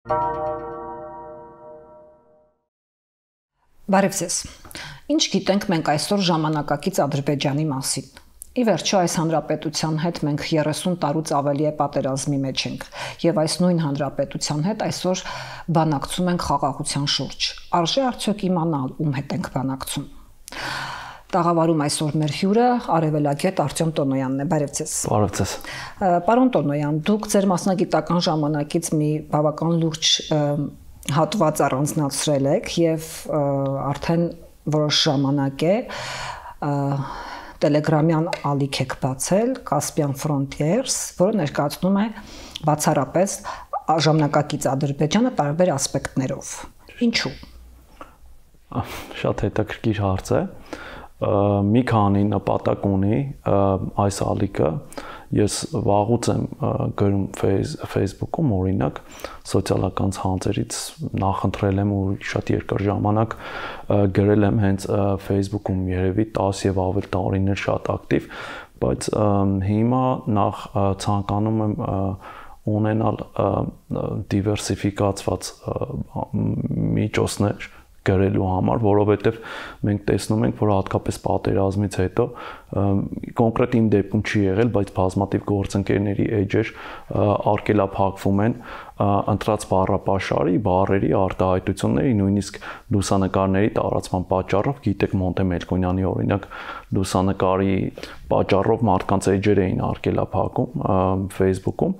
Բարև ձեզ։ Ինչ գիտենք մենք այսօր ժամանակակից Ադրբեջանի մասին։ Ի վերջո այս հանրապետության հետ մենք 30 տարուց ավելի է պատերազմի մեջ ենք եւ այս նույն հանրապետության հետ այսօր բանակցում ենք խաղաղության շուրջ։ Արժե արդյոք իմանալ ում հետ ենք բանակցում։ Տաղավարում այսօր մեր հյուրը արևելագետ Արտյոմ Տոնոյանն է։ Բարև ձեզ։ Բարև ձեզ։ Պարոն Տոնոյան, դուք ձեր մասնագիտական ժամանակից մի բավական լուրջ հատված առանձնացրել եք եւ արդեն որոշ ժամանակ է Telegram-յան ալիք եք բացել Caspian Frontiers, որը ներկայացնում է բացառապես ժամանակակից Ադրբեջանը տարբեր ասպեկտներով։ Ինչու՞։ Շատ հետաքրքիր հարց է։ Մի քանի նպատակ ունի այս ալիքը։ Ես վաղուց եմ գրում Facebook-ում, օրինակ, սոցիալական ցանցերից նախընտրել եմ ու շատ երկար ժամանակ գրել եմ հենց Facebook-ում երևի 10 եւ ավել տարիներ շատ ակտիվ, բայց հիմա նախ ցանկանում եմ ունենալ դիվերսիֆիկացված միջոցներ գրելու համար, որովհետև մենք տեսնում ենք, որ հատկապես պատերազմից հետո կոնկրետ իմ դեպքում չի եղել, բայց բազմաթիվ գործընկերների էջեր արգելափակվում են ընտրած բառապաշարի, բառերի արտահայտությունների, նույնիսկ լուսանկարների տարածման պատճառով, գիտեք Մոնտե Մելքոնյանի օրինակ լուսանկարի պատճառով մարդկանց էջեր էին արգելափակում Facebook-ում։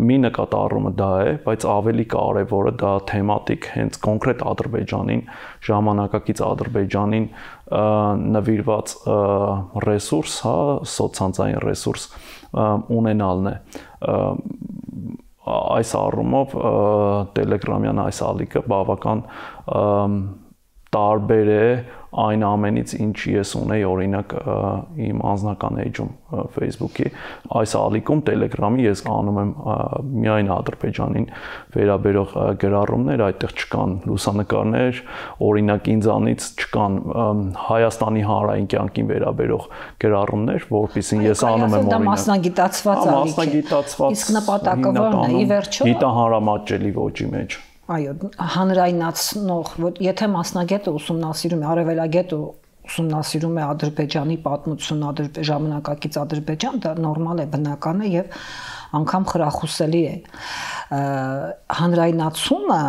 Մի նկատառումը դա է, բայց ավելի կարևորը դա թեմատիկ հենց կոնկրետ Ադրբեջանին, ժամանակակից Ադրբեջանին նվիրված ռեսուրս, հա, սոցցանցային ռեսուրս ունենալն է։ Այս առումով Telegram-յան այս ալիքը բավական տարբեր է այն ամենից, ինչ ես ունեի օրինակ իմ անձնական էջում Facebook-ի։ Այս ալիքում Telegram-ի ես անում եմ միայն Ադրբեջանին վերաբերող գրառումներ, այդտեղ չկան լուսանկարներ, օրինակ ինձանից չկան Հայաստանի հանրային կյանքին վերաբերող գրառումներ, որովհետև ես անում եմ օրինակ մասնագիտացված ալիք է։ Իսկ նպատակը ո՞րն է, ի վերջո։ Գիտահանրամատչելի ոճի մեջ։ Այո, հանրայնացնող, եթե մասնագետը ուսումնասիրում է, արևելագետը ուսումնասիրում է Ադրբեջանի պատմություն, ժամանակակից Ադրբեջան, դա նորմալ է, բնական է եւ անգամ խրախուսելի է։ Հանրայնացումը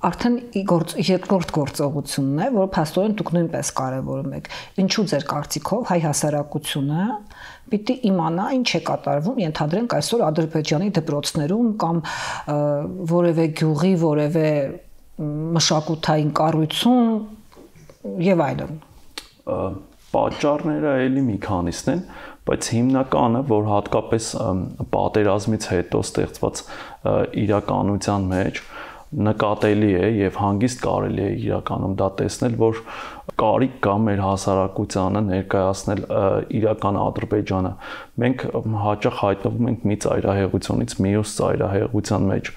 արդեն երկրորդ գործողությունն է, որը փաստորեն դուք նույնպես կարևորում եք։ Ինչու ձեր կարծիքով հայ հասարակությունը պիտի իմանա ինչ է կատարվում, ենթադրենք այսօր Ադրբեջանի դպրոցներում կամ որևէ գյուղի, որևէ մշակութային կառույցում եւ այլն։ Պատճառները էլի մի քանիսն են, բայց հիմնականը, որ հատկապես պատերազմից հետո ստեղծված իրականության մեջ նկատելի է եւ հանգիստ կարելի է իրականում դա տեսնել, որ կարիք կա մեր հասարակությանը ներկայացնել իրական Ադրբեջանը։ Մենք հաճախ հայտնվում ենք մի ծայրահեղությունից մյուս ծայրահեղության մեջ։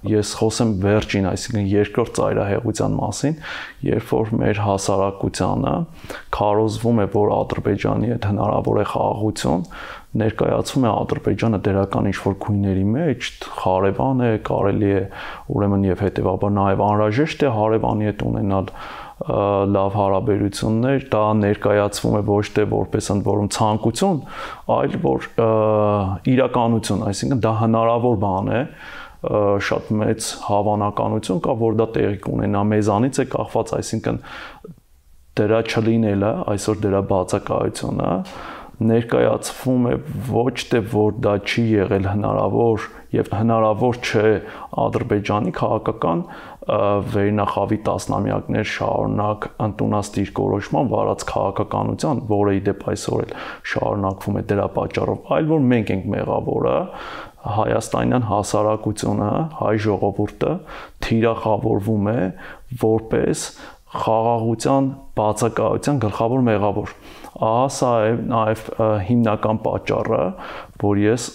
Ես խոսեմ վերջին, այսինքն երկրորդ ծայրահեղության մասին, երբ որ մեր հասարակությանը քարոզվում է, որ Ադրբեջանի հետ հնարավոր է խաղաղություն, ներկայացվում է Ադրբեջանը դրական ինչ-որ գույների մեջ, հարևան է, կարելի է ուրեմն եւ հետեւաբար նաեւ անհրաժեշտ է հարևանի հետ ունենալ լավ հարաբերություններ, դա ներկայացվում է ոչ թե որպես ընդ որում ցանկություն, այլ որ իրականություն, այսինքն դա հնարավոր բան է, շատ մեծ հավանականություն կա, որ դա տեղի կունենա, մեզանից է կախված, այսինքն դրա չլինելը, այսօր դրա բացակայությունը ներկայացվում է ոչ թե որ դա չի եղել հնարավոր եւ հնարավոր չէ Ադրբեջանի քաղաքական վերնախավի տասնամյակներ շարունակ ընդունած դիրքորոշման վարած քաղաքականության, որը ի դեպ այսօր էլ շարունակվում է դրա պատճառով, այլ որ մենք ենք մեղավորը, հայաստանյան հասարակությունը, հայ ժողովուրդը թիրախավորվում է որպես խաղաղության բացակայության գլխավոր մեղավոր։ Ահա սա է նաև հիմնական պատճառը, որ ես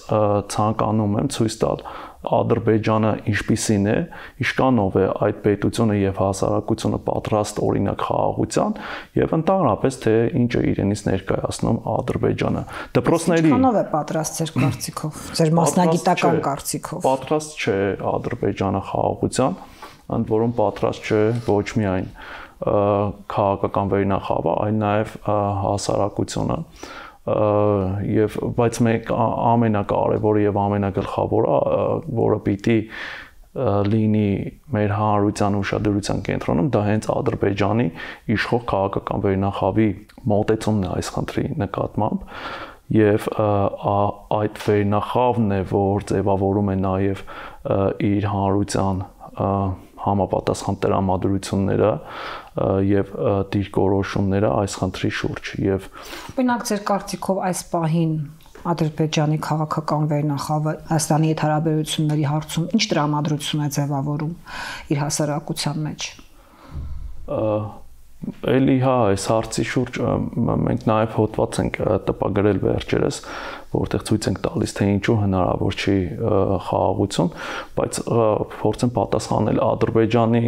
ցանկանում եմ ցույց տալ Ադրբեջանը ինչպիսին է, իշքանով է այդ պետությունը եւ հասարակությունը պատրաստ օրինակ խաղաղության եւ ընդհանրապես թե ինչ է իրենից ներկայացնում Ադրբեջանը։ Դպրոցների իշքանով է պատրաստ ձեր կարծիքով, ձեր մասնագիտական կարծիքով։ Պատրաստ չէ Ադրբեջանը խաղաղության, ընդ որում պատրաստ չէ ոչ միայն քաղաքական վերնախավը, այլ նաեւ հասարակությունը եւ բայց մեկ ամենակարևորը եւ ամենագլխավորը, որը պիտի լինի մեր հանրության ուշադրության կենտրոնում, դա հենց Ադրբեջանի իշխող քաղաքական վերնախավի մոտեցումն է այս խնդրի նկատմամբ եւ այդ վերնախավն է, որ ձևավորում է նաեւ իր հանրության համապատասխան տրամադրությունները եւ դիրքորոշումները այս խնդրի շուրջ եւ օրինակ ձեր կարծիքով այս պահին Ադրբեջանի քաղաքական վերնախավը Հայաստանի հետ հարաբերությունների հարցում ինչ տրամադրություն է ձևավորում իր հասարակության մեջ Էլի հա այս հարցի շուրջ մենք նաև հոդված ենք տպագրել վերջերս, որտեղ ցույց ենք տալիս, թե ինչու հնարավոր չի խաղաղություն, բայց փորձեմ պատասխանել Ադրբեջանի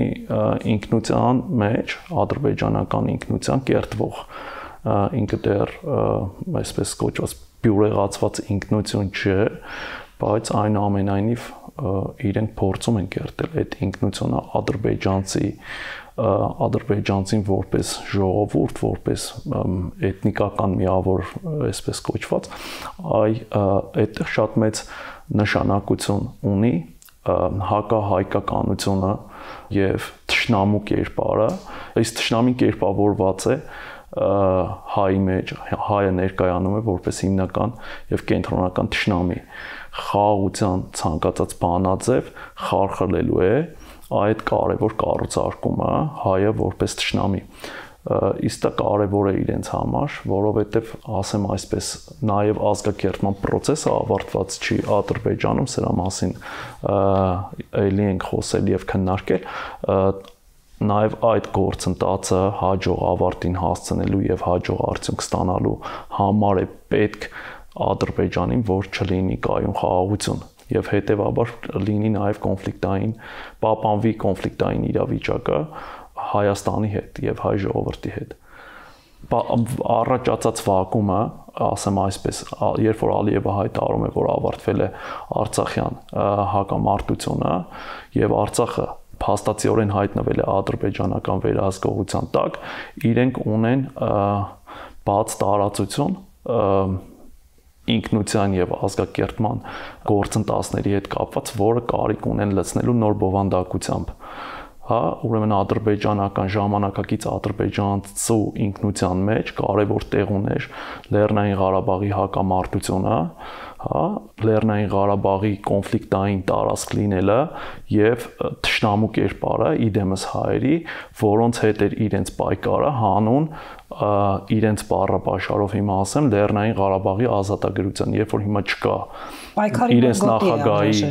ինքնության մեջ, ադրբեջանական ինքնության կերտվող ինքը դեռ այսպես կոչված բյուրեղացված ինքնություն չէ, բայց այնուամենայնիվ իրենք փորձում են կերտել այդ ինքնությունը ադրբեջանցին որպես ժողովուրդ, որպես էթնիկական միավոր, այսպես կոչված, այդտեղ շատ մեծ նշանակություն ունի հակահայկականությունը եւ թշնամու կերպարը, այս թշնամին կերպավորված է հայի մեջ, հայը ներկայանում է որպես հիմնական եւ կենտրոնական թշնամի, խաղաղության ցանկացած բանաձև խարխլելու է այդ կարևոր կառուցարկումը հայը որպես թշնամի իսկ դա կարևոր է իրենց համար, որովհետև ասեմ այսպես, նաև ազգակերտման process-ը ավարտված չի Ադրբեջանում, սրա մասին էլի ենք խոսել եւ քննարկել, նաև այդ գործընթացը հաջող ավարտին հասցնելու եւ հաջող արդյունք ստանալու համար է պետք Ադրբեջանին, որ չլինի կայուն խաղաղություն եւ հետեւաբար լինի նաեւ կոնֆլիկտային, պահպանվի կոնֆլիկտային իրավիճակը Հայաստանի հետ եւ հայ ժողովրդի հետ։ Առաջացած վակումը, ասեմ այսպես, երբ որ Ալիևը հայտարարում է, որ ավարտվել է Արցախյան հակամարտությունը եւ Արցախը փաստացիորեն հայտնվել է ադրբեջանական վերահսկողության տակ, իրենք ունեն բաց տարածություն ինքնության եւ ազգակերտման գործընթացների հետ կապված, որը կարիք ունեն լցնելու նոր բովանդակությամբ։ Հա, ուրեմն ադրբեջանական ժամանակակից ադրբեջանցու ինքնության մեջ կարևոր տեղ ուներ Լեռնային Ղարաբաղի հակամարտությունը, հա, Լեռնային Ղարաբաղի կոնֆլիկտային տարածք լինելը եւ թշնամու կերպարը իդեմս հայերի, որոնց հետ էր իրենց պայքարը հանուն իրենց բառապաշարով հիմա ասեմ Լեռնային Ղարաբաղի ազատագրության, երբ որ հիմա չկա իրենց նախագահի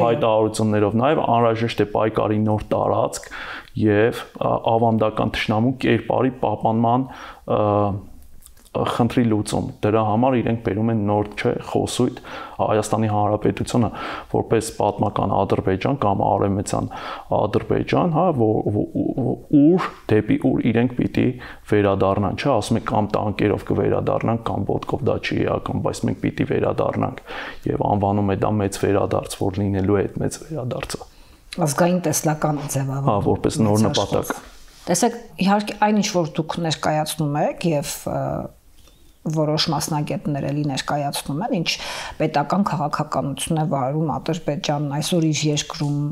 հայտարարություններով նաև անհրաժեշտ է պայքարի նոր տարածք եւ ավանդական թշնամու կերպարի պահպանման խնդրի լուծում։ Դրա համար իրենք բերում են նոր խոսույթ Հայաստանի Հանրապետությունը որպես պատմական Ադրբեջան կամ արևմտյան Ադրբեջան, հա, ուր դեպի ուր իրենք պիտի վերադառնան, չէ, ասում եք կամ տանկերով կվերադառնանք կամ ոտքով դա չի էական, բայց մենք պիտի վերադառնանք եւ անվանում է դա մեծ վերադարձ, որ լինելու է այդ մեծ վերադարձը։ Ազգային տեսլական ձևավորում։ Հա, որպես նոր նպատակ։ Տեսեք, իհարկե այն ինչ որ դուք ներկայացնում եք եւ որոշ մասնագետներ էլի ներկայացնում են, ինչ պետական քաղաքականություն է վարում Ադրբեջանն այսօր իր երկրում,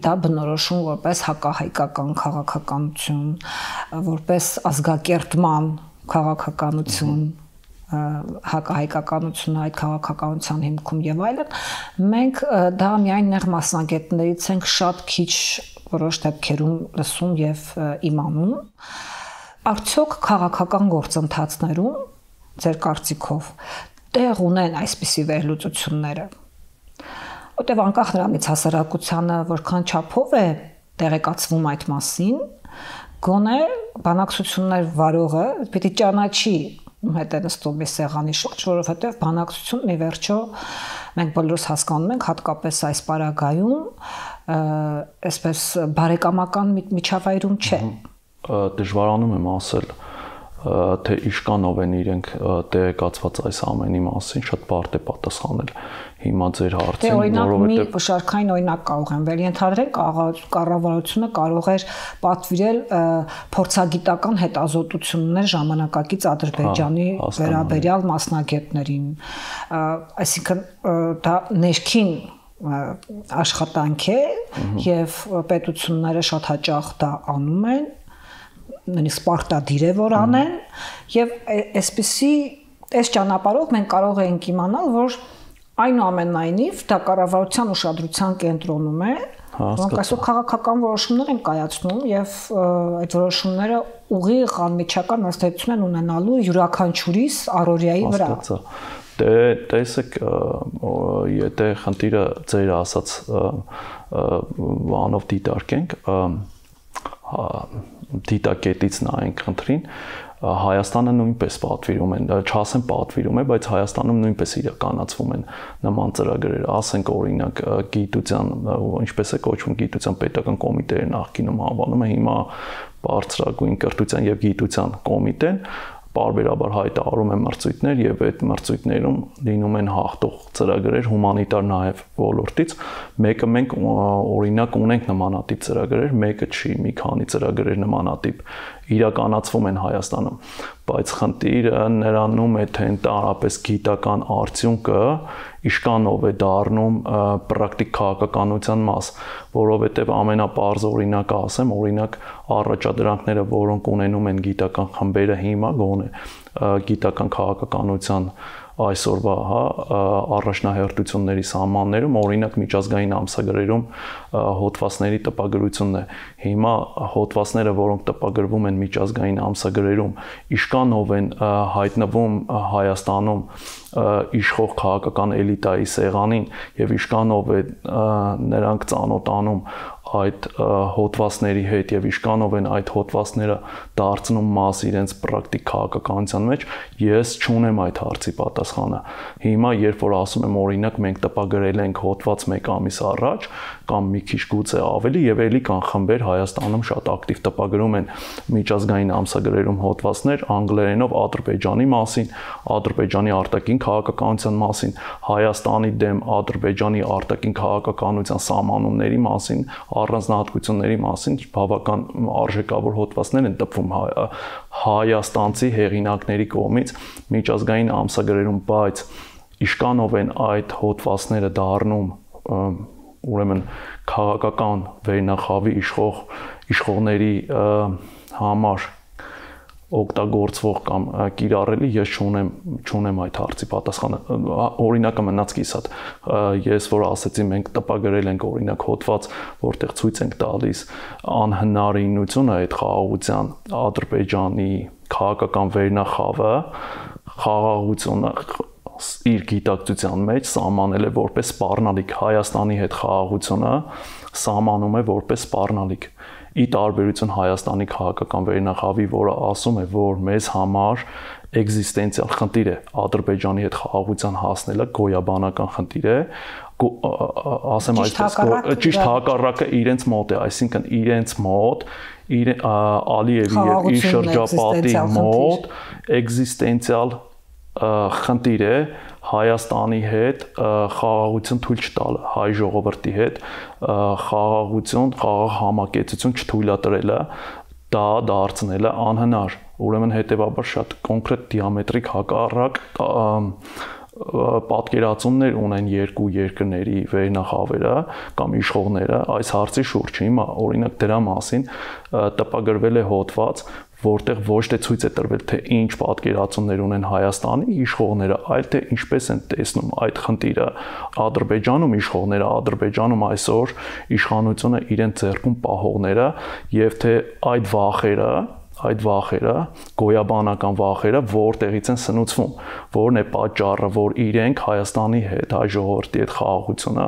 դա բնորոշում որպես հակահայկական քաղաքականություն, որպես ազգակերտման քաղաքականություն, հակահայկականությունը այդ քաղաքականության հիմքում եւ այլն, մենք դա միայն նեղ մասնագետներից ենք շատ քիչ որոշ դեպքերում լսում եւ իմանում։ Արդյոք քաղաքական գործընթացներում ձեր կարծիքով տեղ ունեն այսպիսի վերլուծությունները։ Որտեւ անկախ նրանից հասարակությանը որքան չափով է տեղեկացվում այդ մասին, գոնե բանակցություններ վարողը պիտի ճանաչի ում հետ է նստում մի սեղանի շուրջ, որովհետեւ բանակցությունն ի վերջո մենք բոլորս հասկանում ենք, հատկապես այս պարագայում, այսպես բարեկամական միջավայրում չէ։ Դժվարանում եմ ասել, թե իշկանով են իրենք տեղեկացված այս ամենի մասին, շատ բարդ է պատասխանել հիմա ձեր հարցին, որովհետև մի շարքային օրինակ կարող եմ վերընթադրել, կառավարությունը կարող էր պատվիրել փորձագիտական հետազոտություններ ժամանակակից Ադրբեջանի վերաբերյալ մասնագետներին, այսինքն դա ներքին աշխատանք է եւ պետությունները շատ հաճախ դա անում են, նույնիսկ պարտադիր է որ անեն եւ այս ճանապարհով մենք կարող ենք իմանալ, որ այնուամենայնիվ դա կառավարության ուշադրության կենտրոնում է, որոնք այսօր քաղաքական որոշումներ են կայացնում եւ այդ որոշումները ուղիղ անմիջական ազդեցություն են ունենալու յուրաքանչյուրիս առօրյայի վրա։ Տեսեք, եթե խնդիրը ձեր ասած բանով դիտարկենք, դիտակետից նայենք խնդրին, Հայաստանը նույնպես պատվիրում են, չասեմ պատվիրում է, բայց Հայաստանում նույնպես իրականացվում են նման ծրագրեր, ասենք օրինակ գիտության, ինչպես է կոչվում գիտության պետական կոմիտեը նախկինում անվանում է, հիմա բարձրագույն կրթության եւ գիտության կոմիտեն, պարբերաբար հայտարարում են մրցույթներ եւ այդ մրցույթներում լինում են հաղթող ծրագրեր հումանիտար նաեւ ոլորտից, մեկը մենք օրինակ ունենք նմանատիպ ծրագրեր, մեկը չի, մի քանի ծրագրեր նմանատիպ իրականացվում են Հայաստանում, բայց խնդիրը նրանում է, թե ընդհանրապես գիտական արդյունքը իշկանով է դառնում պրակտիկ քաղաքականության մաս, որովհետև ամենապարզ օրինակը ասեմ, օրինակ առաջադրանքները, որոնք ունենում են գիտական խմբերը հիմա գոնե գիտական քաղաքականության այսօրվա առաջնահերթությունների սահմաններում, օրինակ միջազգային ամսագրերում հոդվածների տպագրությունն է։ Հիմա հոդվածները, որոնք տպագրվում են միջազգային ամսագրերում, իշկանով են հայտնվում Հայաստանում իշխող քաղաքական էլիտայի սեղանին եւ իշկանով է նրանք ծանոթանում այդ հոդվածների հետ եւ իշկանով են այդ հոդվածները դարձնում մաս իրենց պրակտիկ քաղաքականության մեջ, ես չունեմ այդ հարցի պատասխանը։ Հիմա երբ որ ասում եմ օրինակ մենք տպագրել ենք հոդված 1 ամիս առաջ կամ մի քիչ գուցե ավելի եւ ելի կան խմբեր Հայաստանում շատ ակտիվ տպագրում են միջազգային ամսագրերում հոդվածներ անգլերենով Ադրբեջանի մասին, Ադրբեջանի արտաքին քաղաքականության մասին, Հայաստանի դեմ Ադրբեջանի արտաքին քաղաքականության սահմանումների մասին, առանձնահատկությունների մասին բավական արժեքավոր հոդվածներ են տպվում հայաստանցի հեղինակների կողմից միջազգային ամսագրերում, բայց իշկանով են այդ հոդվածները դառնում ուրեմն քաղաքական վերնախավի իշխողների համար օգտագործվող կամ կիրառելի, ես չունեմ այդ հարցի պատասխանը։ Օրինակը մնաց կիսատ, ես որ ասեցի մենք տպագրել ենք օրինակ հոդված, որտեղ ցույց ենք տալիս անհնարինությունը այդ խաղաղության Ադրբեջանի քաղաքական վերնախավը խաղաղությունը իր գիտակցության մեջ սահմանել է որպես սպառնալիք, Հայաստանի հետ խաղաղությունը սահմանում է որպես սպառնալիք։ Ի տարբերություն Հայաստանի քաղաքական վերնախավի, որը ասում է, որ մեզ համար էգզիստենցիալ խնդիր է Ադրբեջանի հետ խաղաղության հասնելը, գոյաբանական խնդիր է, ասեմ այսպես, ճիշտ հակառակը իրենց մոտ է, այսինքն իրենց մոտ Ալիևի եւ իր շրջապատի մոտ էգզիստենցիալ խնդիր է Հայաստանի հետ խաղաղություն թույլ չտալը, հայ ժողովրդի հետ խաղաղություն, խաղաղ համակեցություն չթույլատրելը, դա դարձնելը անհնար։ Ուրեմն հետեւաբար շատ կոնկրետ դիամետրիկ հակառակ պատկերացումներ ունեն երկու երկրների վերնախավերը կամ իշխողները այս հարցի շուրջ։ Հիմա օրինակ դրա մասին տպագրվել է հոդված, որտեղ ոչ թե ցույց է տրվել, թե ինչ պատկերացումներ ունեն Հայաստանի իշխողները, այլ թե ինչպես են տեսնում այդ խնդիրը Ադրբեջանում իշխողները, Ադրբեջանում այսօր իշխանությունը իրենց ձեռքում պահողները եւ թե այդ վախերը այդ վախերը, գոյաբանական վախերը, որտեղից են սնուցվում, որն է պատճառը, որ իրենք Հայաստանի հետ, հայ ժողովրդի հետ խաղաղությունը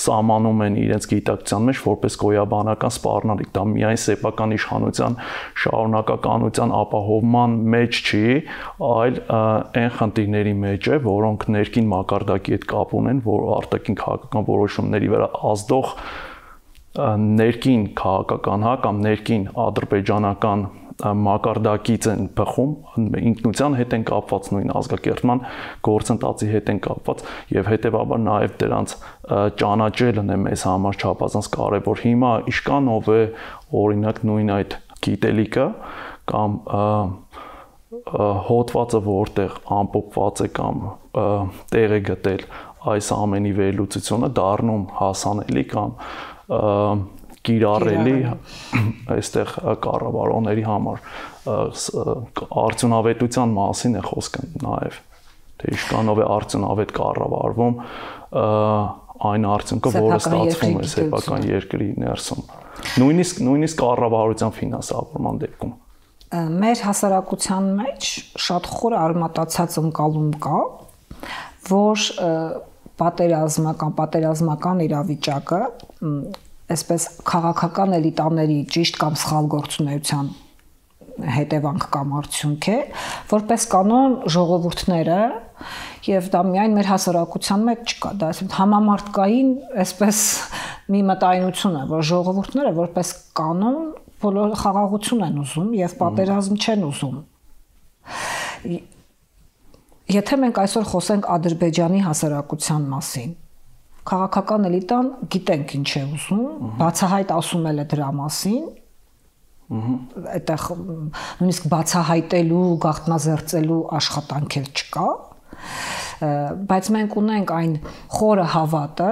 սահմանում են իրենց գիտակցության մեջ որպես գոյաբանական սպառնալիք, դա միայն սեփական իշխանության շարունակականության ապահովման մեջ չի, այլ այն խնդիրների մեջ է, որոնք ներքին մակարդակի հետ կապ ունեն, որ արտաքին քաղաքական որոշումների վրա ազդող ներքին քաղաքական կամ ներքին ադրբեջանական մակարդակից են բխում, ինքնության հետ են կապված, նույն ազգակերտման գործընթացի հետ են կապված եւ հետեւաբար նաեւ դրանց ճանաչելն է մեզ համար չափազանց կարեւոր։ Հիմա իշքանով է օրինակ նույն այդ գիտելիքը կամ հոդվածը որտեղ ամփոփված է կամ տեղ է գտել այս ամենի վերլուծությունը դառնում հասանելի կամ կիրառելի այստեղ կառավարողների համար արդյունավետության մասին է խոսքը նաև թե ինչքանով է արդյունավետ կառավարվում այն արդյունքը, որը ստացվում է սեփական երկրի ներսում նույնիսկ կառավարության ֆինանսավորման դեպքում մեր հասարակության մեջ շատ խոր արմատացած ընկալում կա, որ պատերազմական իրավիճակը այսպես քաղաքական էլիտաների ճիշտ կամ սխալ գործունեության հետևանք կամ արդյունք է, որպես կանոն ժողովուրդները եւ դա միայն մեր հասարակության մեջ չկա, դա այսինքն համամարտկային այսպես մի մտայնություն է, որ ժողովուրդները որպես կանոն բոլոր խաղաղություն են ուզում եւ պատերազմ չեն ուզում։ Եթե մենք այսօր խոսենք Ադրբեջանի հասարակության մասին, քաղաքական էլիտան գիտենք ինչ է ուզում, բացահայտ ասում է դրա մասին, այդտեղ նույնիսկ բացահայտելու, գաղտնազերծելու աշխատանք էլ չկա, բայց մենք ունենք այն խորը հավատը,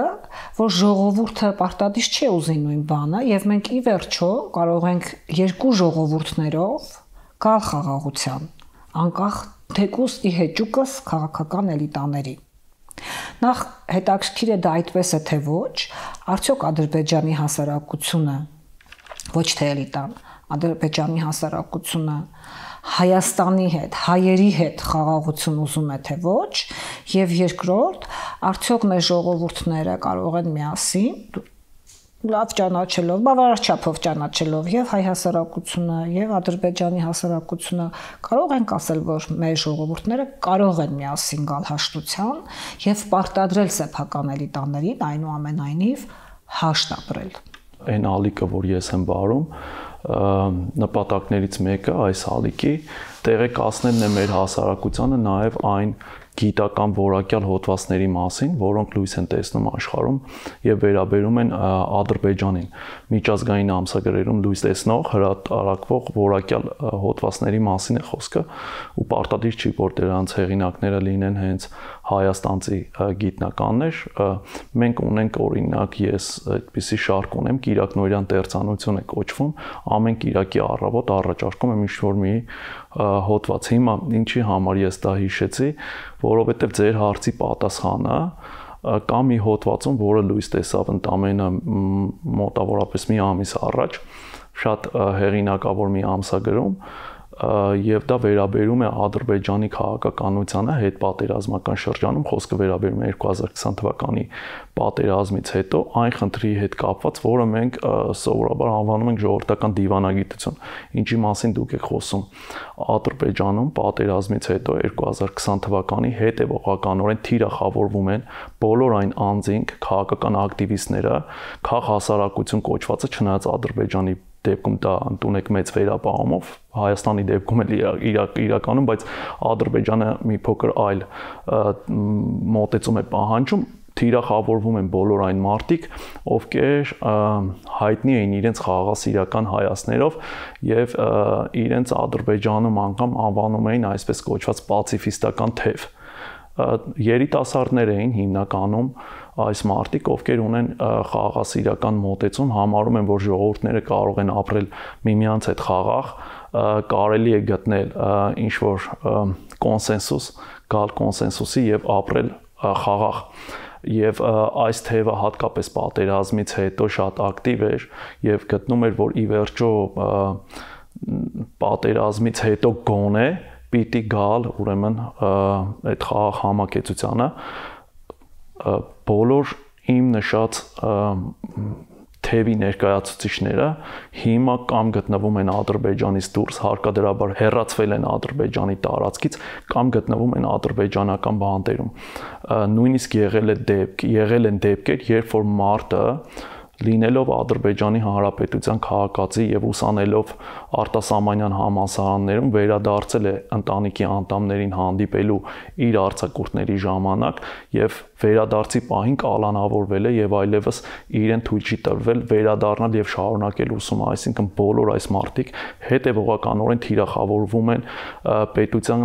որ ժողովուրդը պարտադիր չի ուզի նույն բանը, եւ մենք ի վերջո կարող ենք երկու ժողովուրդներով գալ խաղաղության, անկախ թեկուզ ի հեճուկս քաղաքական էլիտաների։ Նախ հետաքրքիր է դա այդպես է թե ոչ, արդյոք Ադրբեջանի հասարակությունը, ոչ թե էլիտան, Ադրբեջանի հասարակությունը Հայաստանի հետ, հայերի հետ խաղաղություն ուզում է թե ոչ, եւ երկրորդ, արդյոք մեր ժողովուրդները կարող են միասին լավ ճանաչելով, բավարար չափով ճանաչելով եւ հայ հասարակությունը եւ Ադրբեջանի հասարակությունը կարող ենք ասել, որ մեր ժողովուրդները կարող են միասին գալ հաշտության եւ պարտադրել սեփական էլիտաներին այնուամենայնիվ հաշտ ապրել։ Այն ալիքը, որ ես եմ բարում, նպատակներից մեկը այս ալիքի տեղեկացնելն է մեր հասարակությանը նաեւ այն գիտական որակյալ հոդվածների մասին, որոնք լույս են տեսնում աշխարհում եւ վերաբերում են Ադրբեջանին։ Միջազգային ամսագրերում լույս տեսնող հրատարակվող որակյալ հոդվածների մասին է խոսքը ու պարտադիր չի, որ դրանց հեղինակները լինեն հենց հայաստանցի գիտնականներ։ Մենք ունենք օրինակ ես այդպիսի շարք ունեմ, Կիրակ Նորյան տերծանություն է կոչվում, ամեն Կիրակի առավոտ առաջարկում եմ ինչ-որ մի հոդված։ Հիմա ինչի համար ես դա հիշեցի, որովհետև ձեր հարցի պատասխանը կա մի հոդվածում, որը լույս տեսավ ընդամենը մոտավորապես մի ամիս առաջ, շատ հեղինակավոր մի ամսագրում, եւ դա վերաբերում է Ադրբեջանի քաղաքականությանը հետպատերազմական շրջանում, խոսքը վերաբերում է 2020 թվականի պատերազմից հետո այն խնդրի հետ կապված, որը մենք սովորաբար անվանում ենք ժողովրդական դիվանագիտություն։ Ինչի մասին դուք եք խոսում։ Ադրբեջանում պատերազմից հետո 2020 թվականի հետևողականորեն թիրախավորվում են բոլոր այն անձինք, քաղաքական ակտիվիստները, քաղաքահասարակություն կոչվածը, չնայած Ադրբեջանի դեպքում դա ընդունեք մեծ վերապահումով, Հայաստանի դեպքում էլ իրականում, բայց Ադրբեջանը մի փոքր այլ մոտեցում է պահանջում, թիրախավորվում են բոլոր այն մարդիկ, ովքեր հայտնի էին իրենց խաղաղասիրական հայացքներով եւ իրենց Ադրբեջանում անգամ անվանում էին այսպես կոչված պացիֆիստական թև։ Երիտասարդներ էին հիմնականում այս մարդիկ, ովքեր ունեն խաղաղասիրական մոտեցում, համարում են, որ ժողովուրդները կարող են ապրել միմյանց հետ խաղաղ, կարելի է գտնել ինչ-որ կոնսենսուս, գալ կոնսենսուսի եւ ապրել խաղաղ։ Եվ այս թևը հատկապես պատերազմից հետո շատ ակտիվ էր եւ գտնում էր, որ ի վերջո պատերազմից հետո գոնե պիտի գալ ուրեմն այդ խաղաղ համակեցությանը բոլոր իմ նշած թևի ներկայացուցիչները հիմա կամ գտնվում են Ադրբեջանից դուրս, հարկադրաբար հեռացվել են Ադրբեջանի տարածքից կամ գտնվում են ադրբեջանական բանտերում։ Նույնիսկ եղել են դեպքեր, երբ որ մարտը լինելով Ադրբեջանի Հանրապետության քաղաքացի եւ ուսանելով արտասահմանյան համալսարաններում վերադարձել է ընտանիքի անդամներին հանդիպելու իր արձակուրդների ժամանակ եւ վերադարձի պահին կալանավորվել է եւ այլևս իրեն թույլ չի տրվել վերադառնալ եւ շարունակել ուսումը, այսինքն բոլոր այս մարդիկ հետեւողականորեն թիրախավորվում են պետության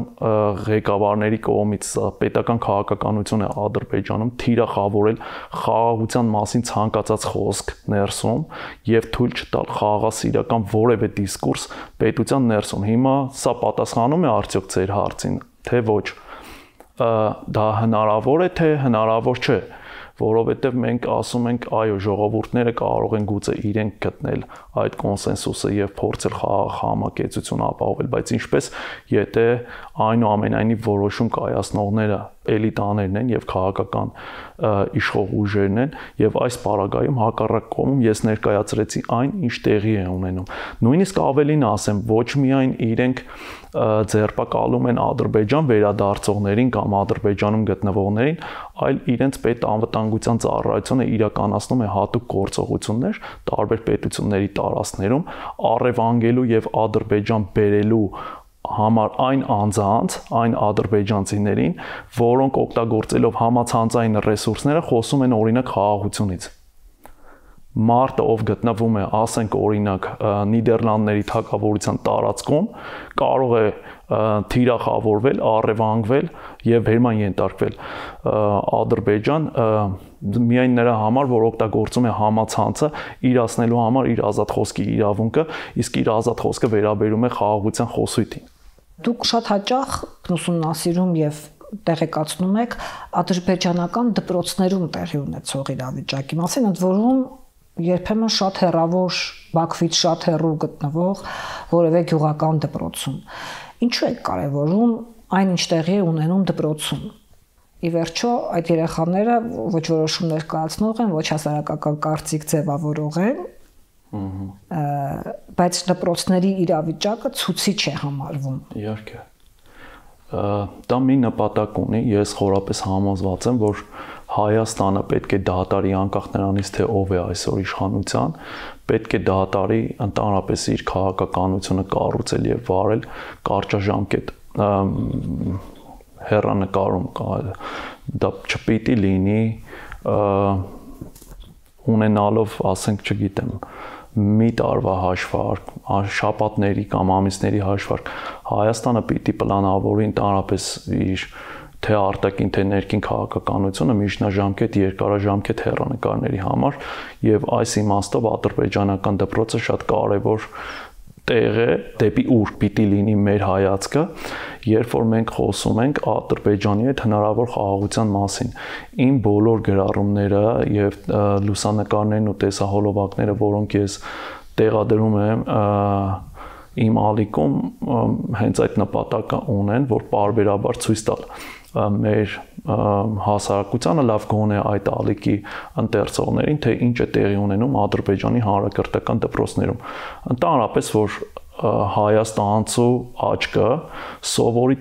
ղեկավարների կողմից, պետական քաղաքականությունը Ադրբեջանում թիրախավորել խաղաղության մասին ցանկացած խոսք ներսում եւ թույլ չտալ խաղաղասիրական որևէ դիսկուրս պետության ներսում։ Հիմա սա պատասխանում է արդյոք ձեր հարցին, թե ոչ։ Դա հնարավոր է, թե հնարավոր չէ, որովհետև մենք ասում ենք, այո, ժողովուրդները կարող են գուցե իրենք գտնել այդ կոնսենսուսը եւ փորձել խաղաղ համակեցություն ապահովել, բայց ինչպես եթե այնուամենայնիվ որոշում կայացնողները էլիտաներն են եւ քաղաքական իշխող ուժերն են եւ այս պարագայում հակառակ կողմում ես ներկայացրեցի այն, ինչ տեղի է ունենում։ Նույնիսկ ավելին ասեմ, ոչ միայն իրենք ձերբակալում են Ադրբեջան վերադարձողներին կամ Ադրբեջանում գտնվողներին, այլ իրենց պետանվտանգության ծառայությունը իրականացնում է հատուկ գործողություններ տարբեր պետությունների տարածքներում առևանգելու եւ Ադրբեջան բերելու համար այն անձանց, այն ադրբեջանցիներին, որոնք օգտագործելով համացանցային ռեսուրսները խոսում են օրինակ խաղաղությունից։ Մարտը ով գտնվում է, ասենք օրինակ Նիդերլանդների թագավորության տարածքում, կարող է թիրախավորվել, առևանգվել եւ վերման ենթարկվել Ադրբեջան միայն նրա համար, որ օգտագործում է համացանցը իրացնելու համար իր ազատ խոսքի իրավունքը, իսկ իր ազատ խոսքը վերաբերում է խաղաղության խոսույթին։ Դուք շատ հաճախ ուսումնասիրում եւ տեղեկացնում եք ադրբեջանական դպրոցներում տեղի ունեցող իրավիճակի մասին, ընդ որում երբեմն շատ հեռավոր Բաքվից շատ հեռու գտնվող որևէ գյուղական դպրոցում։ Ինչու է կարևորում այն, ինչ տեղի է ունենում դպրոցում։ Ի վերջո այդ երեխաները ոչ որոշումներ կայացնող են, ոչ հասարակական կարծիք ձևավորող են, բայց դպրոցների իրավիճակը ցուցիչ է համարվում։ Իհարկե։ Դա մի նպատակ ունի, ես խորապես համոզված եմ, որ Հայաստանը պետք է դատարի անկախ նրանից, թե ով է այսօր իշխանության, պետք է դատարի ընդհանրապես իր քաղաքականությունը կառուցել եւ վարել կարճաժամկետ հեռանկարում, դա չպիտի լինի ունենալով, ասենք, չգիտեմ, մի տարվա հաշվարկ, շաբաթների կամ ամիսների հաշվարկ, Հայաստանը պիտի պլանավորի ընդհանրապես իր թե արտաքին, թե ներքին քաղաքականությունը միջնաժամկետ, երկարաժամկետ հեռանկարների համար եւ այս իմաստով ադրբեջանական դպրոցը շատ կարեւոր տեղ է, դեպի ուր պիտի լինի մեր հայացքը, երբ որ մենք խոսում ենք Ադրբեջանի հետ հնարավոր խաղաղության մասին։ Իմ բոլոր գրառումները եւ լուսանկարներն ու տեսահոլովակները, որոնք ես տեղադրում եմ իմ ալիքում, հենց այդ նպատակը ունեն, որ պարբերաբար ցույց տալ մեր հասարակությանը, լավ գոնե այդ ալիքի ընթերցողներին, թե ինչ է տեղի ունենում Ադրբեջանի հանրակրթական դպրոցներում։ Ընդհանրապես, որ հայաստանցու աչքը սովորի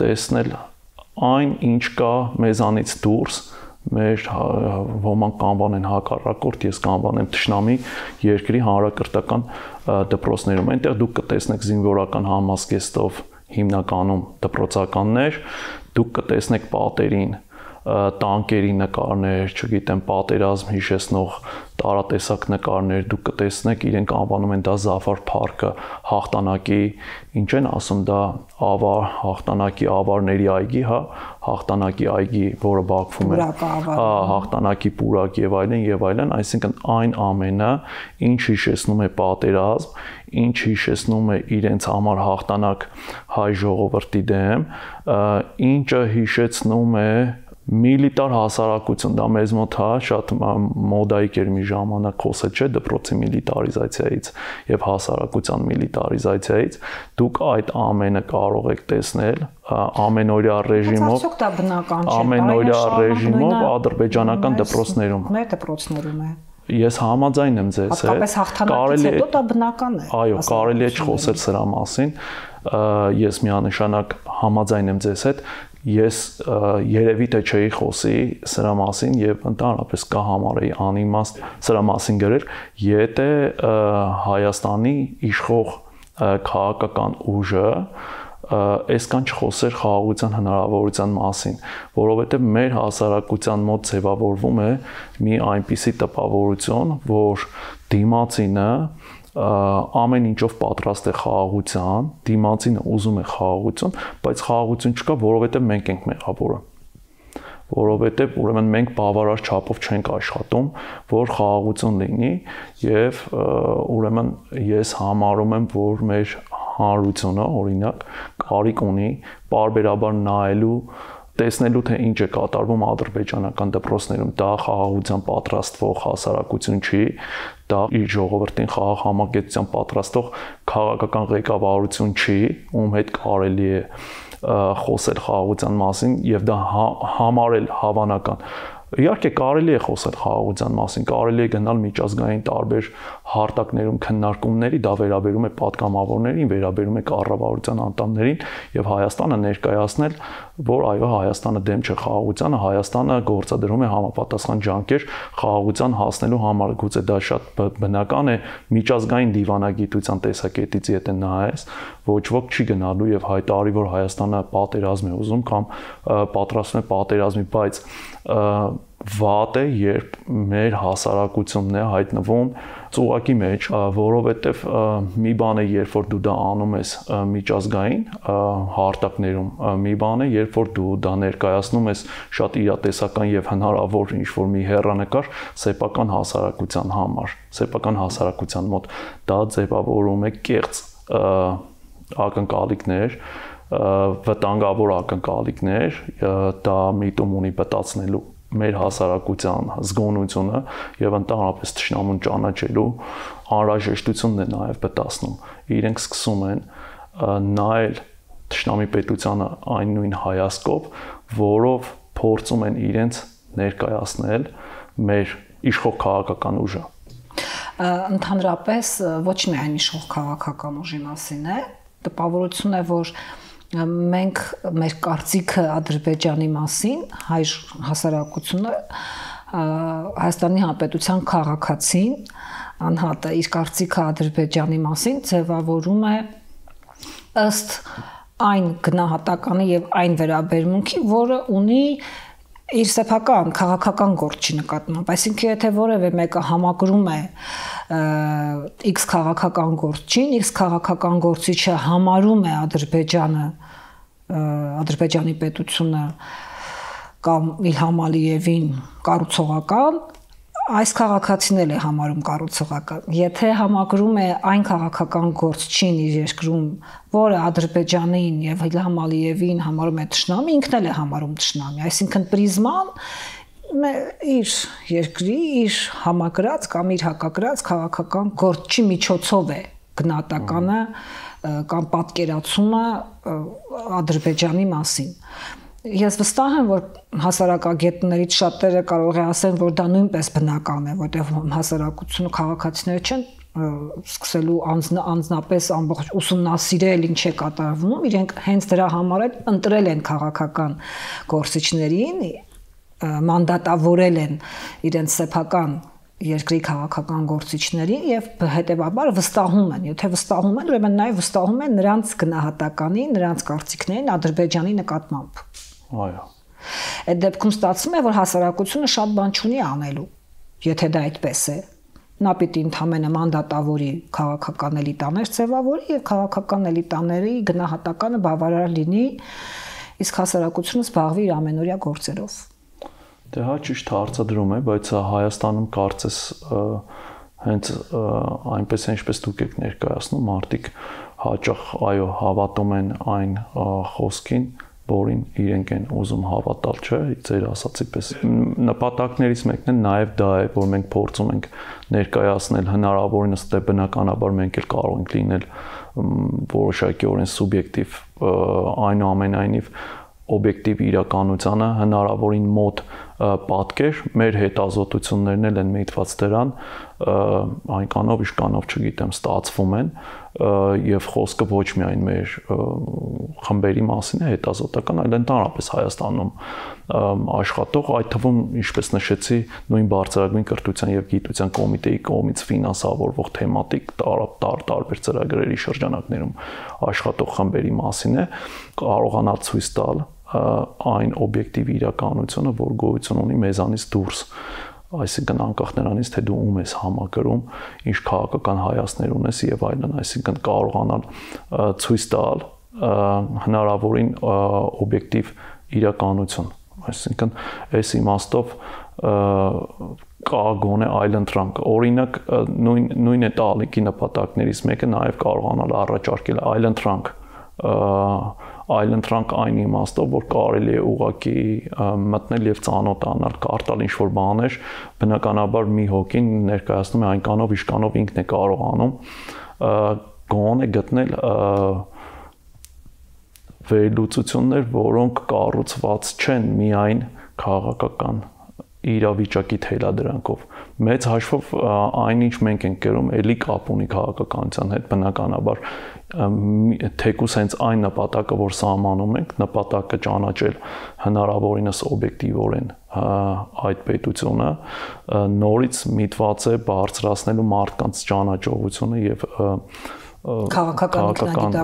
տեսնել այն, ինչ կա մեզանից դուրս, մեր ոմանք կանվանեն հակառակորդ, ես կանվանեմ թշնամի երկրի հանրակրթական դպրոցներում։ Այնտեղ դուք կտեսնեք զինվորական համազգեստով հիմնականում դպրոցականներ, դուք կտեսնեք պատերին տանկերի նկարներ, չգիտեմ, պատերազմ հիշեցնող տարատեսակ նկարներ, դուք կտեսնեք, իրենք անվանում են դա Զաֆար փառքը, հաղթանակի, ինչ են ասում, դա ավար, հաղթանակի ավարների այգի, հա, հաղթանակի այգի, որը Բաքվում է, հաղթանակի պուրակ եւ այլն, այսինքն այն ամենը, ինչ հիշեցնում է պատերազմ, ինչ հիշեցնում է իրենց համար հաղթանակ հայ ժողովրդի դեմ, ինչը հիշեցնում է միլիտար հասարակություն, դա մեզ մոտ շատ մոդայիկ էր մի ժամանակ խոսել, չէ, դպրոցի միլիտարիզացիայից եւ հասարակության միլիտարիզացիայից, դուք այդ ամենը կարող եք տեսնել ամենօրյա ռեժիմով, ամենօրյա ռեժիմով ադրբեջանական դպրոցներում։ Մեր դպրոցներում է։ Ես համաձայն եմ ձեզ հետ։ Կարելի է դա բնական է։ Այո, կարելի է չխոսել սրա մասին։ Ես միանշանակ համաձայն եմ ձեզ հետ։ Ես երևի թե չէի խոսի սրա մասին եւ ընդհանրապես կհամարեի անիմաստ սրա մասին գրել, եթե Հայաստանի իշխող քաղաքական ուժը այսքան չխոսեր խաղաղության հնարավորության մասին, որովհետեւ մեր հասարակության մոտ ձևավորվում է մի այնպիսի տպավորություն, որ դիմացինը ամեն ինչով պատրաստ է խաղաղության, դիմացինը ուզում է խաղաղություն, բայց խաղաղություն չկա, որովհետև մենք ենք մեղավորը։ Որովհետև ուրեմն մենք բավարար չափով չենք աշխատում, որ խաղաղություն լինի, եւ ուրեմն ես համարում եմ, որ մեր հանրությունը, օրինակ, կարիք ունի պարբերաբար նայելու տեսնելու թե ինչ է կատարվում ադրբեջանական դպրոցներում, դա խաղաղության պատրաստվող հասարակություն չի, դա իր ժողովրդին խաղաղ համակեցության պատրաստող քաղաքական ղեկավարություն չի, ում հետ կարելի է խոսել խաղաղության մասին եւ դա համարել հավանական։ Իհարկե կարելի է խոսել խաղաղության մասին, կարելի է գնալ միջազգային տարբեր հարթակներում քննարկումների, դա վերաբերում է պատգամավորներին, վերաբերում է կառավարության անդամներին եւ Հայաստանը ներկայացնել, որ այո, Հայաստանը դեմ չէ խաղաղությանը, Հայաստանը գործադրում է համապատասխան ջանքեր խաղաղության հասնելու համար, գուցե դա շատ բնական է միջազգային դիվանագիտության տեսակետից եթե նայես, ոչ ոք չի գնալու եւ հայտարարի, որ Հայաստանը պատերազմ է ուզում կամ պատրաստվում է պատերազմի, բայց վատ է, երբ մեր հասարակությունն է հայտնվում ծուղակի մեջ, որովհետև մի բան է, երբ որ դու դա անում ես միջազգային հարթակներում, մի բան է, երբ որ դու դա ներկայացնում ես շատ իրատեսական եւ հնարավոր ինչ-որ մի հեռանկար սեփական հասարակության համար, սեփական հասարակության մոտ, դա ձևավորում է կեղծ ակնկալիքներ, վտանգավոր ակնկալիքներ, դա միտում ունի բտացնելու մեր հասարակության զգոնությունը եւ ընդհանրապես թշնամուն ճանաչելու անհրաժեշտությունն է նաեւ բտացնում։ Իրենք սկսում են նայել թշնամի պետությանը այն նույն հայացքով, որով փորձում են իրենց ներկայացնել մեր իշխող քաղաքական ուժը։ Ընդհանրապես ոչ միայն իշխող քաղաքական ուժի մասին է, տպավորություն է, որ մենք մեր կարծիքը Ադրբեջանի մասին, հայ հասարակությունը, Հայաստանի Հանրապետության քաղաքացին, անհատը իր կարծիքը Ադրբեջանի մասին ձևավորում է ըստ այն գնահատականի եւ այն վերաբերմունքի, որը ունի իր սեփական քաղաքական գործի նկատմամբ, այսինքն եթե որևէ մեկը համակրում է X քաղաքական գործին, X քաղաքական գործիչը համարում է Ադրբեջանի պետությունը կամ Իլհամ Ալիևին կառուցողական, այս քաղաքացին էլ է համարում կառուցողական։ Եթե համակրում է այն քաղաքական գործչին իր երկրում, որը Ադրբեջանին եւ Իլհամ Ալիևին համարում է թշնամի, ինքն էլ է համարում թշնամի, այսինքն պրիզման իր երկրի, իր համակրած կամ իր հակակրած քաղաքական գործի միջոցով է գնահատականը կամ պատկերացումը Ադրբեջանի մասին։ Ես վստահ եմ, որ հասարակագետներից շատերը կարող է ասեն, որ դա նույնպես բնական է, որտեղ հասարակությունը քաղաքացիները չեն սկսելու անձնապես ամբողջ ուսումնասիրել ինչ է կատարվում, իրենք հենց դրա համար էլ ընտրել են քաղաքական գործիչներին, մանդատավորել են իրենց սեփական երկրի քաղաքական գործիչներին եւ հետեւաբար վստահում են, եթե վստահում են, ուրեմն նաեւ վստահում են նրանց գնահատականի, նրանց կարծիքներին Ադրբեջանի նկատմամբ։ Այո։ Այդ դեպքում ստացվում է, որ հասարակությունը շատ բան չունի անելու, եթե դա այդպես է։ Նա պիտի ընդհանրապես մանդատավորի քաղաքական էլիտաներ ձևավորի եւ քաղաքական էլիտաների գնահատականը բավարար լինի, իսկ հասարակությունը զբաղվի իր ամենօրյա գործերով։ Դե հա ճիշտ հարցադրում է, բայց Հայաստանում կարծես հենց այնպես ինչպես դուք եք ներկայացնում, մարդիկ հաճախ այո հավատում են այն խոսքին, որին իրենք են ուզում հավատալ, չէ, ձեր ասացի պես։ Նպատակներից մեկն է նաև դա է, որ մենք փորձում ենք ներկայացնել հնարավորինս դե բնականաբար մենք էլ կարող ենք լինել որոշակիորեն սուբյեկտիվ, այնուամենայնիվ օբյեկտիվ իրականությանը հնարավորին մոտ պատկեր, մեր հետազոտություններն էլ են միտված դրան, այնքանով իշկանով չգիտեմ, ստացվում են եւ խոսքը ոչ միայն մեր խմբերի մասին է հետազոտական, այլ ընդհանրապես Հայաստանում աշխատող, այդ թվում, ինչպես նշեցի, նույն բարձրագույն կրթության եւ գիտության կոմիտեի կողմից ֆինանսավորվող թեմատիկ տարբեր ծրագրերի շրջանակներում աշխատող խմբերի մասին է, կարողանալ ցույց տալ այն օբյեկտիվ իրականությունը, որ գոյություն ունի մեզանից դուրս, այսինքն անկախ նրանից, թե դու ում ես համակրում, ինչ քաղաքական հայացքներ ունես եւ այլն, այսինքն կարողանալ ցույց տալ հնարավորին օբյեկտիվ իրականություն, այսինքն այս իմաստով կա գոնե այլընտրանք, օրինակ նույն է տալիքի նպատակներից մեկը նաեւ կարողանալ առաջարկել այլընտրանք այն իմաստով, որ կարելի է ուղղակի մտնել եւ ծանոթանալ, կարդալ ինչ-որ բաներ, բնականաբար մի հոգին ներկայացնում է այնքանով իշկանով ինքն է կարողանում գոնե գտնել վերլուծություններ, որոնք կառուցված չեն միայն քաղաքական իրավիճակի թելադրանքով։ Մեծ հաշվով այնինչ մենք ենք կերում, էլի կապ ունի քաղաքականության հետ, բնականաբար թեկուս հենց այն նպատակը, որ սահմանում ենք, նպատակը ճանաչել հնարավորինս օբյեկտիվորեն այդ պետությունը, նորից միտված է բարձրացնելու մարդկանց ճանաչողությունը եւ քաղաքական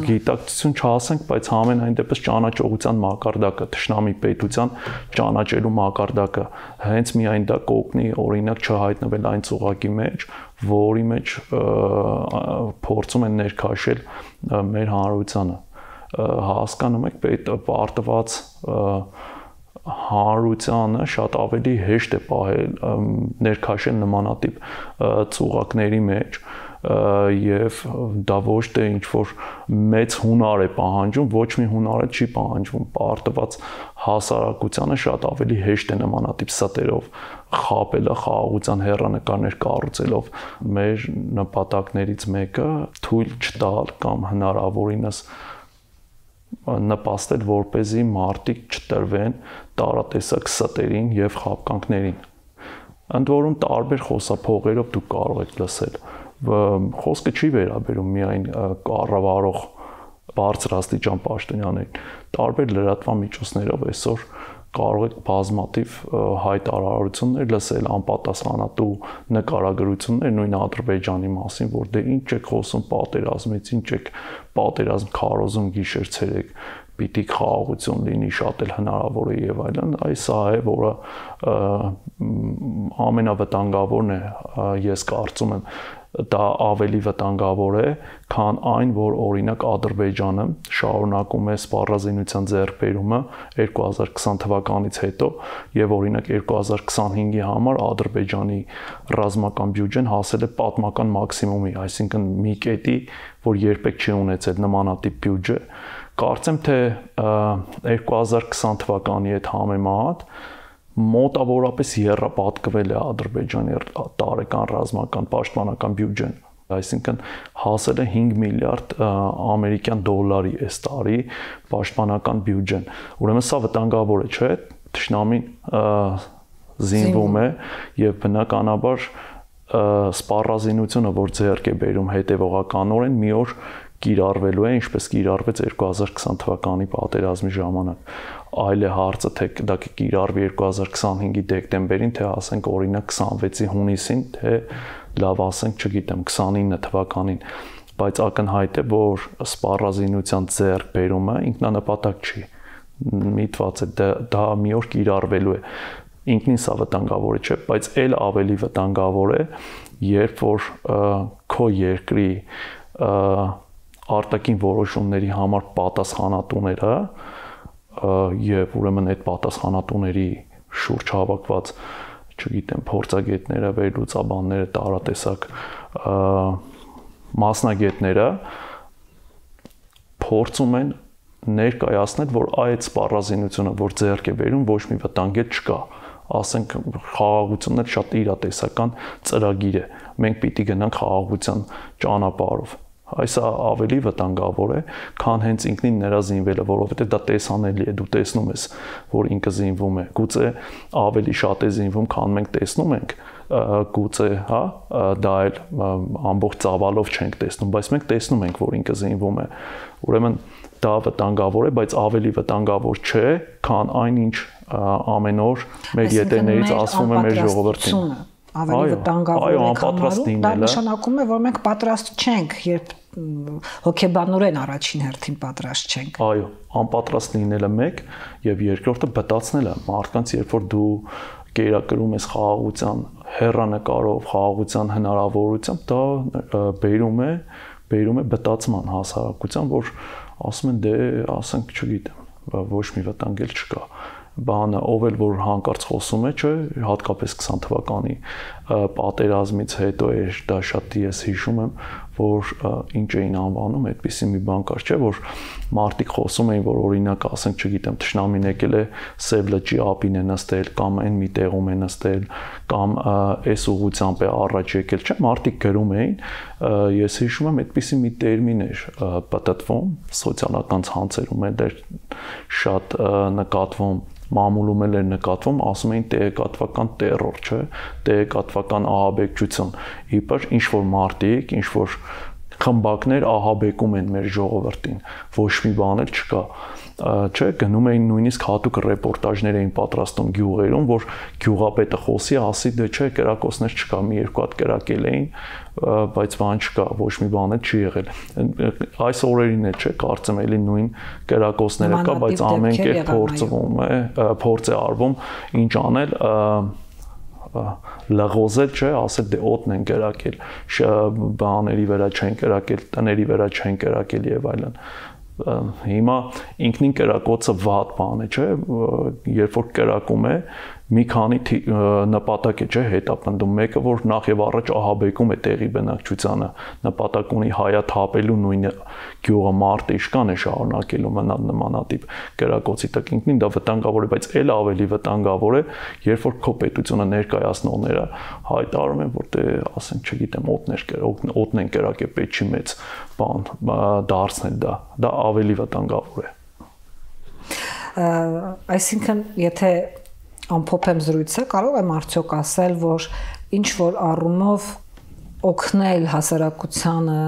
գիտակցություն չասենք, բայց համենայն դեպս ճանաչողության մակարդակը, թշնամի պետության ճանաչելու մակարդակը, հենց միայն դա կօգնի օրինակ չհայտնվել այն ծուղակի մեջ, որի մեջ փորձում են ներքաշել մեր հանրությանը։ Հասկանում եք, պարտված հանրությանը շատ ավելի հեշտ է պահել ներքաշել նմանատիպ ծուղակների մեջ եւ դա ոչ թե ինչ որ մեծ հունար է պահանջում, ոչ մի հունար չի պահանջվում, պարտված հասարակությանը շատ ավելի հեշտ է նմանատիպ ստերով խապելը, խաղաղության հեռանկարներ կառուցելով։ Մեր նպատակներից մեկը թույլ չտալ կամ հնարավորինս նպաստել, որպեսզի մարդիկ չտրվեն տարատեսակ ստերին եւ խապկանքներին։ Ընդ որում տարբեր խոսափողերով դուք կարող եք լսել խոսքը չի վերաբերում միայն կառավարող բարձրաստիճան պաշտոնյաներին, տարբեր լրատվամիջոցներով այսօր կարող եք բազմաթիվ հայտարարություններ լսել, անպատասխանատու նկարագրություններ նույն Ադրբեջանի մասին, որ դե ինչ եք խոսում պատերազմից, ինչ եք պատերազմ քարոզում գիշեր-ցերեկ, պիտի խաղաղություն լինի, շատ էլ հնարավոր է եւ այլն, այս սա է, որը ամենավտանգավորն է, ես կարծում եմ, դա ավելի վտանգավոր է, քան այն, որ օրինակ Ադրբեջանը շարունակում է սպառազինության ձեռքբերումը 2020 թվականից հետո եւ օրինակ 2025-ի համար Ադրբեջանի ռազմական բյուջեն հասել է պատմական մաքսիմումի, այսինքն մի կետի, որ երբեք չի ունեցել նմանատիպ բյուջե։ Կարծեմ թե 2020 թվականի հետ համեմատ մոտավորապես եռապատկվել է Ադրբեջանի տարեկան ռազմական պաշտպանական բյուջեն, այսինքն հասել է 5 միլիարդ ամերիկյան դոլարի այս տարի պաշտպանական բյուջեն։ Ուրեմն սա վտանգավոր է, չէ՞, թշնամին զինվում է եւ բնականաբար սպառազինությունը, որ ձեռք է բերում հետևողականորեն մի օր կիրառվելու է, ինչպես կիրառվեց 2020 թվականի պատերազմի ժամանակ։ Այլ է հարցը, թե դա կիրառվի 2025-ի դեկտեմբերին, թե ասենք օրինակ 26-ի հունիսին, թե լավ ասենք, չգիտեմ, 29 թվականին, բայց ակնհայտ է, որ սպառազինության ձեռքբերումը ինքնանպատակ չի։ Միտված է դա մի օր կիրառվելու է։ Ինքնին սա վտանգավոր է, չէ, բայց այլ ավելի վտանգավոր է, երբ որ քո երկրի արտաքին որոշումների համար պատասխանատուները եւ ուրեմն այդ պատասխանատուների շուրջ հավաքված, չգիտեմ, փորձագետները, վերլուծաբանները, տարատեսակ մասնագետները փորձում են ներկայացնել, որ այդ սպառազինությունը, որ ձեռք է բերում, ոչ մի վտանգ չկա։ Ասենք խաղաղությունն էլ շատ իրատեսական ծրագիր է։ Մենք պիտի գնանք խաղաղության ճանապարհով։ Այսա ավելի վտանգավոր է, քան հենց ինքնին նրա զինվելը, որովհետև դա տեսանելի է, դու տեսնում ես, որ ինքը զինվում է։ Գուցե ավելի շատ է զինվում, քան մենք տեսնում ենք, գուցե, հա, դա էլ ամբողջ ծավալով չենք տեսնում, բայց մենք տեսնում ենք, որ ինքը զինվում է։ Ուրեմն դա վտանգավոր է, բայց ավելի վտանգավոր չէ, քան այնինչ ամեն օր մեր ետերներից ասվում է մեր ժողովրդին։ Ավելի վտանգավոր է, քան դա նշանակում է, որ մենք պատրաստ չենք, երբ հոգեբանորեն առաջին հերթին պատրաստ չենք։ Այո, անպատրաստ լինելը մեկ եւ երկրորդը բտացնելը մարդկանց, երբ որ դու կերակրում ես խաղաղության հեռանկարով, խաղաղության հնարավորությամբ, դա բերում է բտացման հասարակության, որ ասում են դե, ասենք, չգիտեմ, ոչ մի վտանգ էլ չկա։ Բանը ով էլ որ հանկարծ խոսում է, չէ, հատկապես 20 թվականի պատերազմից հետո էր դա շատ ես հիշում եմ, որ ինչ էին անվանում, այդպիսի մի բան կար, չէ, որ մարդիկ խոսում էին, որ օրինակ ասենք, չգիտեմ, թշնամին եկել է Սև լճի ափին է նստել կամ այն մի տեղում է նստել կամ այս ուղղությամբ է առաջ եկել, չէ, մարդիկ գրում էին, ես հիշում եմ, այդպիսի մի տերմին էր պատտվում, սոցիալական ցանցերում էր շատ նկատվում մամուլում էր նկատվում, ասում էին տեղեկատվական տերոր, չէ, տեղեկատվական ահաբեկչություն։ Իբր ինչ որ մարդիկ, ինչ որ խմբակներ ահաբեկում են մեր ժողովրդին, ոչ մի բան էլ չկա։ Չէ, գնում էին նույնիսկ հատուկ ռեպորտաժներ էին պատրաստում գյուղերում, որ գյուղապետը խոսի, ասի, դե չէ, կերակոցներ չկա, մի երկու հատ կերակել էին, բայց բան չկա, ոչ մի բան էլ չի եղել։ Այս օրերին էլ չէ, կարծեմ էլի նույն կերակոցները կա, բայց ամեն կերպ փորձվում է, փորձ է արվում ինչ անել, լղոզել, չէ, ասել դե օդն են կերակել, բաների վրա չեն կերակել, տների վրա չեն կերակել եւ այլն։ Հիմա ինքնին կերակոցը վատ բան է, չէ, երբ որ կերակում է, մի քանի նպատակ է, չէ, հետապնդում, մեկը որ նախ եւ առաջ ահաբեկում է տեղի բնակչությանը, նպատակ ունի հայաթափելու նույն գյուղը մարդը իշքան է շարունակելու մնալ նմանատիպ կերակոցի տակ, ինքնին դա վտանգավոր է, բայց ել ավելի վտանգավոր է, երբ որ քո պետությունը ներկայացնողները հայտարարում են, որ դե ասենք, չգիտեմ, օդն են կերակել, պետք չի մեծ բան դարձնել դա ավելի վտանգավոր է։ Այսինքն, եթե ամփոփեմ զրույցը, կարող եմ արդյոք ասել, որ ինչ որ առումով օգնել հասարակությանը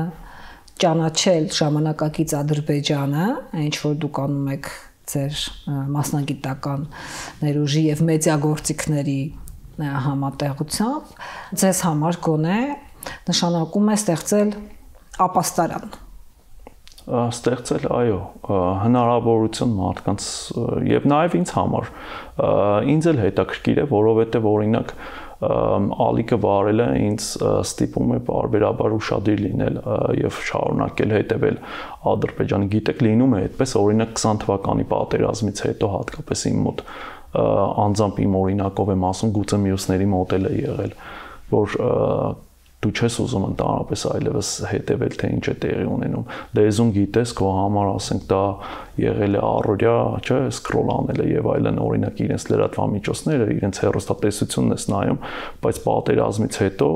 ճանաչել ժամանակակից Ադրբեջանը, ինչ որ դուք անում եք ձեր մասնագիտական ներուժի եւ մեդիագործիքների համատեղությամբ, ձեզ համար գոնե նշանակում է ստեղծել ապաստարան։ Ստեղծել, այո, հնարավորություն մարդկանց եւ նաեւ ինձ համար ինձ էլ հետաքրքիր է, որովհետեւ օրինակ ալիքը վարելը ինձ ստիպում է բարբերաբար ուշադիր լինել եւ շարունակել հետեւել Ադրբեջանի։ Գիտեք, լինում է այդպես, օրինակ 20 թվականի պատերազմից հետո հատկապես իմ մոտ անձամբ իմ օրինակով եմ ասում, գուցե մյուսների մոտ էլ է եղել, որ դու չես ուզում ընդհանրապես այլևս հետևել, թե ինչ է տեղի ունենում։ Լեզուն գիտես, քո համար ասենք դա եղել է առօրյա, չէ, սկրոլ անելը եւ այլն, օրինակ իրենց լրատվամիջոցները, իրենց հեռուստատեսությունն ես նայում, բայց պատերազմից հետո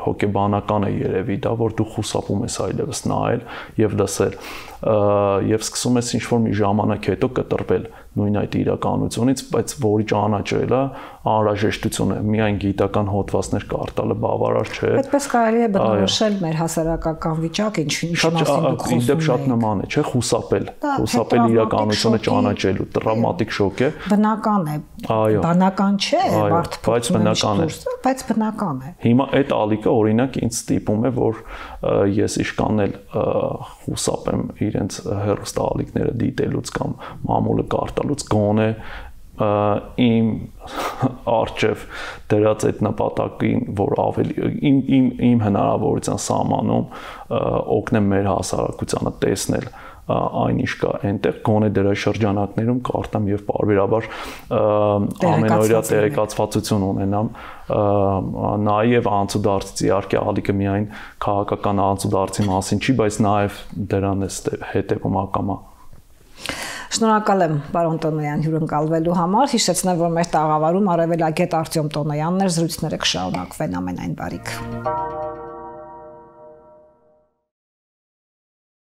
հոգեբանական է երևի դա, որ դու խուսափում ես այլևս նայել եւ լսել եւ սկսում ես ինչ-որ մի ժամանակ հետո կտրվել նույն այդ իրականությունից, բայց որի ճանաչելը անհրաժեշտություն է, միայն գիտական հոդվածներ կարդալը բավարար չէ։ Այդպես կարելի է բնորոշել մեր հասարակական վիճակը, ինչ մասին դուք խոսում եք։ Շատ նման է, չէ, խուսափել իրականությունը ճանաչելու, տրավմատիկ շոկ է։ Բնական է, բանական չէ, բարդ բայց բնական է։ Հիմա այդ ալիքը օրինակ ինձ ստիպում է, որ ես իշքան էլ խուսափեմ իրենց հեռուստաալիքները դիտելուց կամ մամուլը կարդալուց, գոնե իմ արժև դրած այդ նպատակին, որ ավելի իմ հնարավորության սահմանում օգնեմ մեր հասարակությանը տեսնել այն ինչ կա այնտեղ, գոնե դրա շրջանակներում կարդամ եւ բարբերաբար ամենօրյա տեղեկացվածություն ունենամ, նաեւ անցուդարձից իհարկե ալիքը միայն քաղաքական անցուդարձի մասին չի, բայց նաեւ դրան է հետևում ակամա։ Շնորհակալ եմ պարոն Տոնոյան հյուրընկալվելու համար, հիշեցնեմ, որ մեր տաղավարում արևելագետ Արտյոմ Տոնոյանն էր, զրույցները կշարունակվեն ամենայն բարիք։